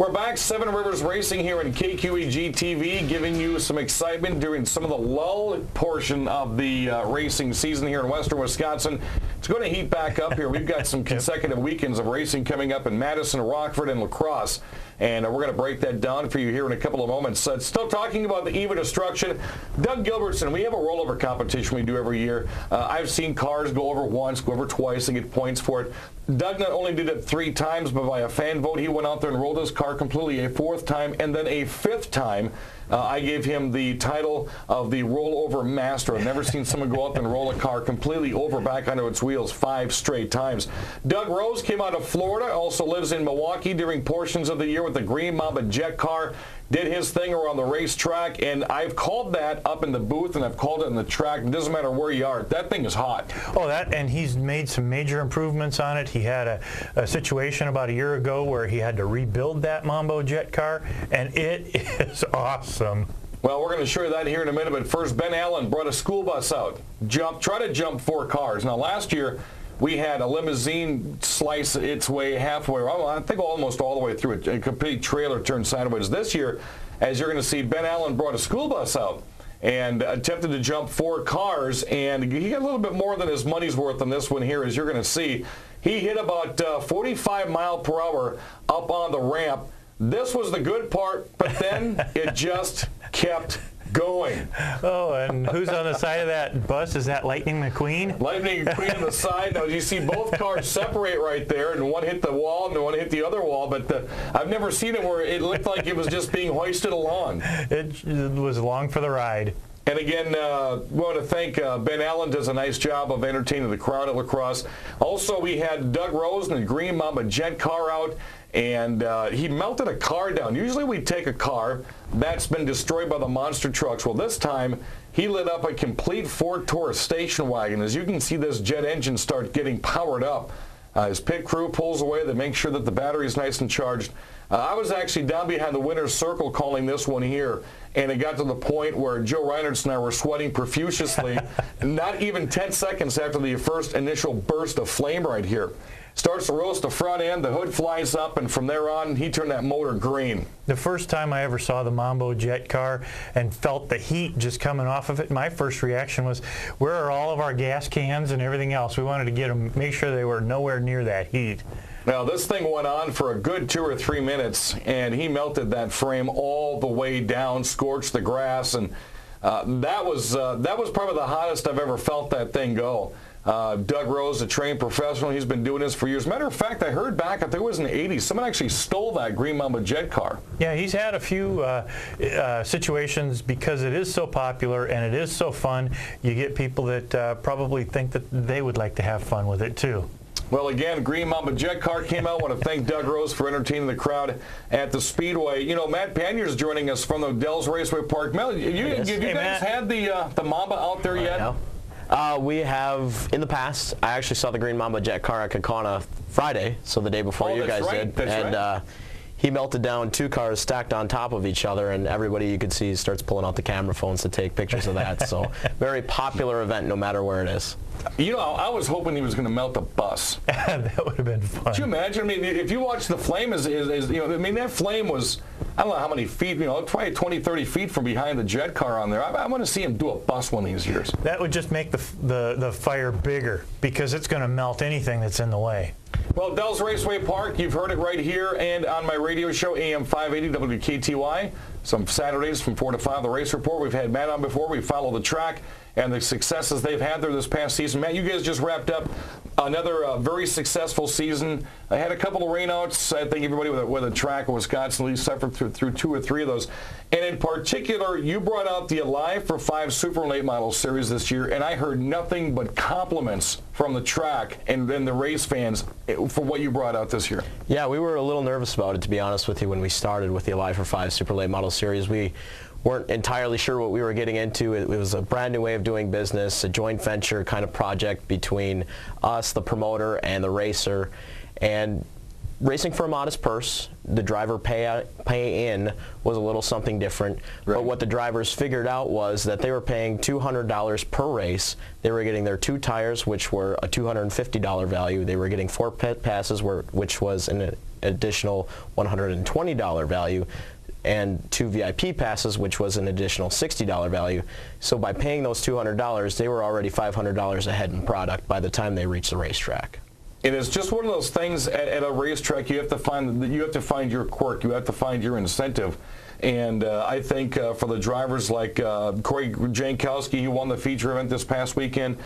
We're back, Seven Rivers Racing here in KQEG TV, giving you some excitement during some of the lull portion of the racing season here in western Wisconsin. It's going to heat back up here. We've got some consecutive weekends of racing coming up in Madison, Rockford, and La Crosse. And we're going to break that down for you here in a couple of moments. Still talking about the Eve of Destruction. Doug Gilbertson, we have a rollover competition we do every year. I've seen cars go over once, go over twice, and get points for it. Doug not only did it 3 times, but by a fan vote, he went out there and rolled his car completely a 4th time, and then a 5th time. I gave him the title of the rollover master. I've never seen someone go out and roll a car completely over back onto its wheels 5 straight times. Doug Rose came out of Florida, also lives in Milwaukee during portions of the year with the Green Mamba jet car. Did his thing around the racetrack, and I've called that up in the booth, and I've called it in the track. It doesn't matter where you are. That thing is hot. Oh, and he's made some major improvements on it. He had a situation about a year ago where he had to rebuild that Mambo jet car, and it is awesome. Well, we're going to show you that here in a minute, but first, Ben Allen brought a school bus out. Try to jump 4 cars. Now, last year, we had a limousine slice its way halfway, I think almost all the way through it, a complete trailer turned sideways. This year, as you're going to see, Ben Allen brought a school bus out and attempted to jump 4 cars, and he got a little bit more than his money's worth on this one here, as you're going to see. He hit about 45 mile per hour up on the ramp. This was the good part, but then it just kept going. Oh, and who's on the side of that bus? Is that Lightning McQueen? Lightning McQueen on the side. Now, you see both cars separate right there, and one hit the wall and one hit the other wall, but I've never seen it where it looked like it was just being hoisted along. It was along for the ride. And again, we want to thank Ben Allen, does a nice job of entertaining the crowd at La Crosse. Also, we had Doug Rose and the Green Mamba jet car out, and he melted a car down. Usually we take a car that's been destroyed by the monster trucks. Well, this time he lit up a complete Ford Taurus station wagon. As you can see, this jet engine start getting powered up. His pit crew pulls away. They make sure that the battery is nice and charged. I was actually down behind the winner's circle calling this one here, and it got to the point where Joe Reinertz and I were sweating profusely, not even 10 seconds after the first initial burst of flame right here. Starts to roast the front end, the hood flies up, and from there on, he turned that motor green. The first time I ever saw the Mambo jet car and felt the heat just coming off of it, my first reaction was, where are all of our gas cans and everything else? We wanted to get them, make sure they were nowhere near that heat. Now, this thing went on for a good 2 or 3 minutes, and he melted that frame all the way down, scorched the grass, and that was probably the hottest I've ever felt that thing go. Doug Rose, a trained professional, he's been doing this for years. Matter of fact, I heard back, I think it was in the 80s, someone actually stole that Green Mamba jet car. Yeah, he's had a few situations because it is so popular and it is so fun. You get people that probably think that they would like to have fun with it too. Well, again, Green Mamba jet car came out. I want to thank Doug Rose for entertaining the crowd at the Speedway. You know, Matt Panure is joining us from the Dells Raceway Park. Mel, have you guys had the Mamba out there yet? We have in the past. I actually saw the Green Mamba jet car at Kaukauna Friday, so the day before you guys did. And he melted down 2 cars stacked on top of each other, and everybody you could see starts pulling out the camera phones to take pictures of that. So very popular event no matter where it is. You know, I was hoping he was going to melt a bus. That would have been fun. Could you imagine? I mean, if you watch the flame, you know, I mean, that flame was, I don't know how many feet, you know, probably 20, 30 feet from behind the jet car on there. I want to see him do a bus one of these years. That would just make the fire bigger because it's going to melt anything that's in the way. Well, Dells Raceway Park, you've heard it right here and on my radio show, AM 580 WKTY. Some Saturdays from 4 to 5, the Race Report. We've had Matt on before. We follow the track and the successes they've had there this past season. Matt, you guys just wrapped up another very successful season. I had a couple of rainouts. I think everybody with a track in Wisconsin at least suffered through 2 or 3 of those. And in particular, you brought out the Alive for 5 Super Late Model Series this year, and I heard nothing but compliments from the track and the race fans for what you brought out this year. Yeah, we were a little nervous about it, to be honest with you, when we started with the Alive for 5 Super Late Model Series. We weren't entirely sure what we were getting into. It was a brand new way of doing business, a joint venture kind of project between us, the promoter, and the racer. And racing for a modest purse, the driver pay in was a little something different. Right. But what the drivers figured out was that they were paying $200 per race. They were getting their 2 tires, which were a $250 value. They were getting 4 pit passes, which was an additional $120 value, and 2 VIP passes, which was an additional $60 value. So by paying those $200, they were already $500 ahead in product by the time they reached the racetrack. It is just one of those things at a racetrack. You have to find your quirk. You have to find your incentive. And I think for the drivers like Corey Jankowski, who won the feature event this past weekend,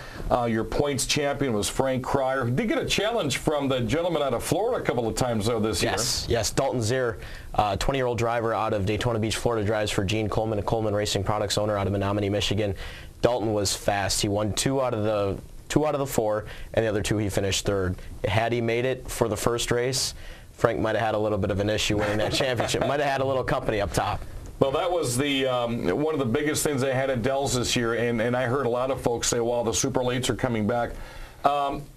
your points champion was Frank Cryer. He did get a challenge from the gentleman out of Florida a couple of times, though, this year. Yes, Dalton Zier, 20-year-old driver out of Daytona Beach, Florida, drives for Gene Coleman, a Coleman Racing Products owner out of Menominee, Michigan. Dalton was fast. He won two out of the 4, and the other 2 he finished third. Had he made it for the first race, Frank might have had a little bit of an issue winning that championship. Might have had a little company up top. Well, that was the one of the biggest things they had at Dells this year, and I heard a lot of folks say, well, the super lates are coming back.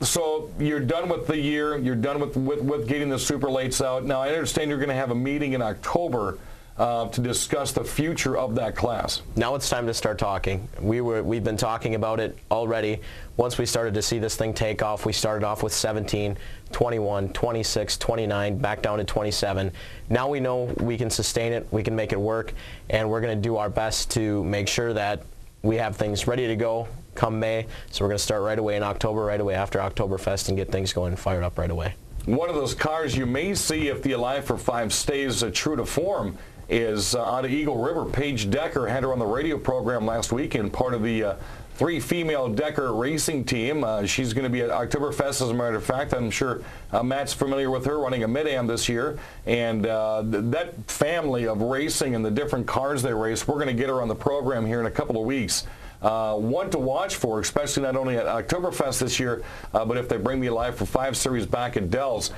So you're done with the year. You're done with getting the super lates out. Now, I understand you're going to have a meeting in October to discuss the future of that class. Now it's time to start talking. We've been talking about it already. Once we started to see this thing take off, we started off with 17, 21, 26, 29, back down to 27. Now we know we can sustain it, we can make it work, and we're going to do our best to make sure that we have things ready to go come May. So we're going to start right away in October, right away after Oktoberfest, and get things going fired up right away. One of those cars you may see if the Alive for 5 stays true to form is out of Eagle River. Paige Decker had her on the radio program last weekend, part of the 3 female Decker racing team. She's going to be at Oktoberfest, as a matter of fact. I'm sure Matt's familiar with her, running a Mid-Am this year. And that family of racing and the different cars they race, we're going to get her on the program here in a couple of weeks. One to watch for, especially not only at Oktoberfest this year, but if they bring the Alive for 5 series back at Dells,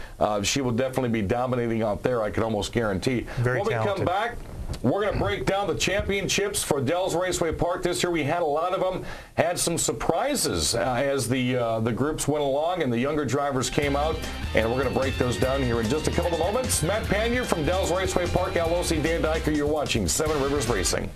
she will definitely be dominating out there, I can almost guarantee. Very when we talented. come back, we're going to break down the championships for Dells Raceway Park this year. We had a lot of them, had some surprises as the groups went along and the younger drivers came out, and we're going to break those down here in just a couple of moments. Matt Panure from Dells Raceway Park, LOC Dan Dyker, you're watching 7 Rivers Racing.